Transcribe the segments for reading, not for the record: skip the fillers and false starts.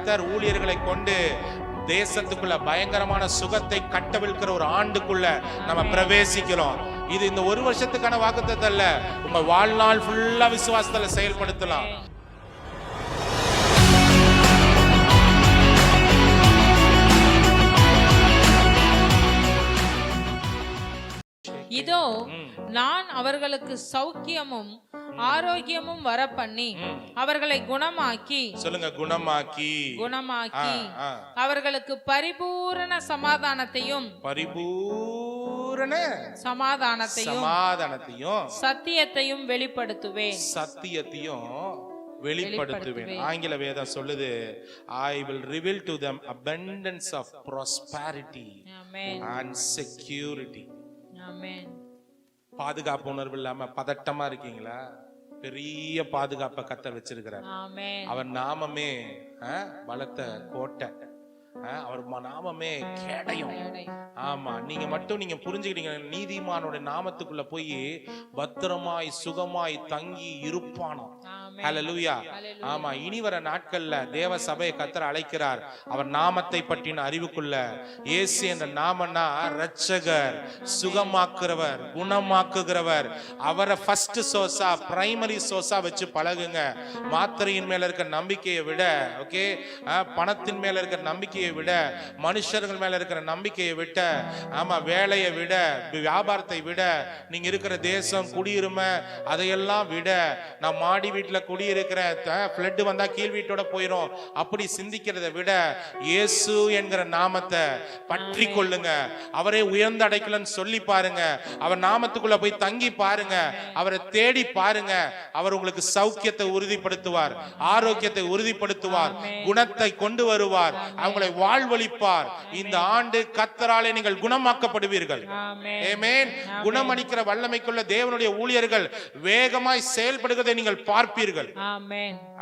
கர்த்தர் ஊழியர்களை கொண்டு தேசத்துக்குள்ள பயங்கரமான சுகத்தை கட்டவிழ்க்கிற ஒரு ஆண்டுக்குள்ள நம்ம பிரவேசிக்கிறோம். இது இந்த ஒரு வருஷத்துக்கான வாக்குத்தத்தம் அல்ல, உங்க வாழ்நாள் ஃபுல்லா விசுவாசத்துல செயல்படுத்தலாம். இதோ நான் அவர்களுக்கு சௌக்கியமும் ஆரோக்கியமும் வர பண்ணி அவர்களை குணமாக்கி, சொல்லுங்க, குணமாக்கி அவர்களுக்கு பரிபூரண சமாதானத்தையும் சத்தியத்தையும் வெளிப்படுத்துவேன். ஆங்கில வேதம் சொல்லுது, I will reveal to them abundance of prosperity and security. பாதுகாப்பு உணர்வு இல்லாம பதட்டமா இருக்கீங்களா? பெரிய பாதுகாப்பை கர்த்தர் வச்சிருக்கிறார். அவர் நாமமே பலத்த கோட்டை, அவர் நாமமே கேடயம். ஆமா, நீங்க மட்டும் நீங்க புரிஞ்சுக்கிட்டீங்க, நீதிமானோட நாமத்துக்குள்ள போய் பத்திரமாய் சுகமாய் தங்கி இருப்பானோ. ஹல்லேலூயா. ஆமா, இனி வர நாட்கள்ல தேவ சபையை கர்த்தர் அழைக்கிறார் அவர் நாமத்தை பற்றின அறிவுக்குள்ள. இயேசு என்ற நாமன்னா இரட்சகர், சுகமாக்குறவர், குணமாக்குகிறவர். அவரை ஃபர்ஸ்ட் சோர்ஸா, பிரைமரி சோர்ஸா வச்சு பழகுங்க. மாத்திரையின் மேல இருக்க நம்பிக்கையை விட, ஓகே, பணத்தின் மேல இருக்கிற நம்பிக்கையை விட, மனுஷர்கள் மேல இருக்கிற நம்பிக்கையை விட, ஆமா, வேலையை விட, வியாபாரத்தை விட, நீங்க இருக்கிற தேசம், குடியுரிமை, அதையெல்லாம் விட, நான் மாடி வீட்டுல குடியிருக்கிறேன், ஃப்ளட் வந்தா கீழ் வீட்டோட போயிரும், அப்படி சிந்திக்கிறதை விட இயேசு என்கிற நாமத்தை பற்றி கொள்ளுங்க. அவரே உயர்ந்த அடைக்கலன்னு சொல்லி பாருங்க. அவர் நாமத்துக்குள்ள போய் தங்கி பாருங்க. அவரை தேடி பாருங்க. அவர் உங்களுக்கு சௌக்கியத்தை உறுதிப்படுத்துவார், ஆரோக்கியத்தை உறுதிப்படுத்துவார், குணத்தை கொண்டு வருவார், அவங்களை வாழ்வளிப்பார். இந்த ஆண்டு கர்த்தராலே நீங்கள் குணமாக்கப்படுவீர்கள். ஆமென். குணமளிக்கிற வல்லமைக்குள்ள தேவனுடைய ஊழியர்கள் வேகமாய் செயல்படுவதை நீங்கள் பார்ப்பீர்கள்.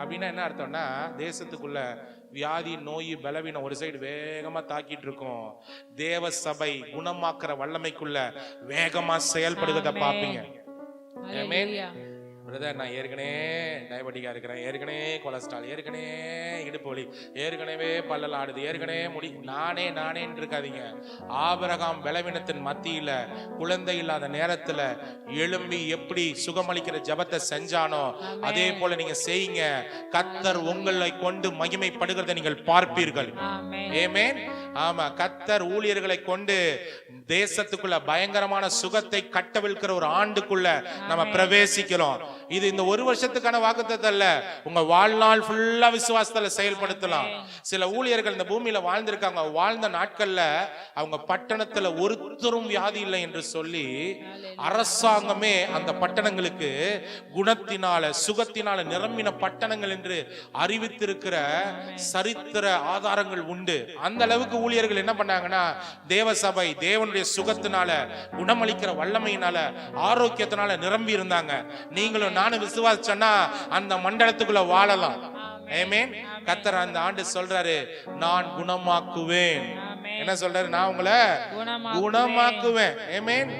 அப்படின்னா என்ன அர்த்தம்னா, தேசத்துக்குள்ள வியாதி, நோய், பலவீனம் ஒரு சைடு வேகமா தாக்கிட்டு இருக்கும். தேவ சபை குணமாக்குற வல்லமைக்குள்ள வேகமா செயல்படுவதை பார்ப்பீங்க. ஆமென். பிரதர், நான் ஏற்கனவே டயபெட்டிக்கா இருக்கிறேன், ஏற்கனவே கொலஸ்ட்ரால், ஏற்கனவே இடுப்பு வலி, ஏற்கனவே பல்லல் ஆடுது, ஏற்கனவே முடி, நானே இருக்காதீங்க. ஆபிரகாம் பலவீனத்தின் மத்தியில, குழந்தை இல்லாத நேரத்துல எழும்பி எப்படி சுகமளிக்கிற ஜபத்தை செஞ்சானோ அதே போல நீங்க செய்யுங்க. கர்த்தர் உங்களை கொண்டு மகிமைப்படுகிறதை நீங்கள் பார்ப்பீர்கள். ஆமென். ஆமா, கர்த்தர் ஊழியர்களை கொண்டு தேசத்துக்குள்ள பயங்கரமான சுகத்தை கட்டவிழ்க்கிற ஒரு ஆண்டுக்குள்ள நம்ம பிரவேசிக்கிறோம். இது இந்த ஒரு வருஷத்துக்கான வாக்குத்தத்தம் அல்ல, உங்க வாழ்நாள் ஃபுல்லா விசுவாசத்துல செயல்படுத்தலாம். சில ஊழியர்கள் இந்த பூமியில வாழ்ந்திருக்காங்க, வாழ்ந்த நாட்கள்ல அவங்க பட்டணத்துல ஒருத்தரும் வியாதி இல்லை என்று சொல்லி அரசாங்கமே அந்த பட்டணங்களுக்கு குணத்தினால சுகத்தினால நிரம்பின பட்டணங்கள் என்று அறிவித்திருக்கிற சரித்திர ஆதாரங்கள் உண்டு. அந்த அளவுக்கு ஊழியர்கள் என்ன பண்ணாங்கன்னா, தேவ சபை தேவனுடைய சுகத்தினால, குணமளிக்கிற வல்லமையினால, ஆரோக்கியத்தினால நிரம்பி இருந்தாங்க. நீங்களும் நானும் விசுவாசிச்சோன்னா அந்த மண்டலத்துக்குள்ள வாழலாம். ஆமென். கர்த்தர் அந்த ஆண்டு சொல்றாரு, நான் குணமாக்குவேன். என்ன சொல்றாரு? நான் உங்களை குணமாக்குவேன். ஆமென்.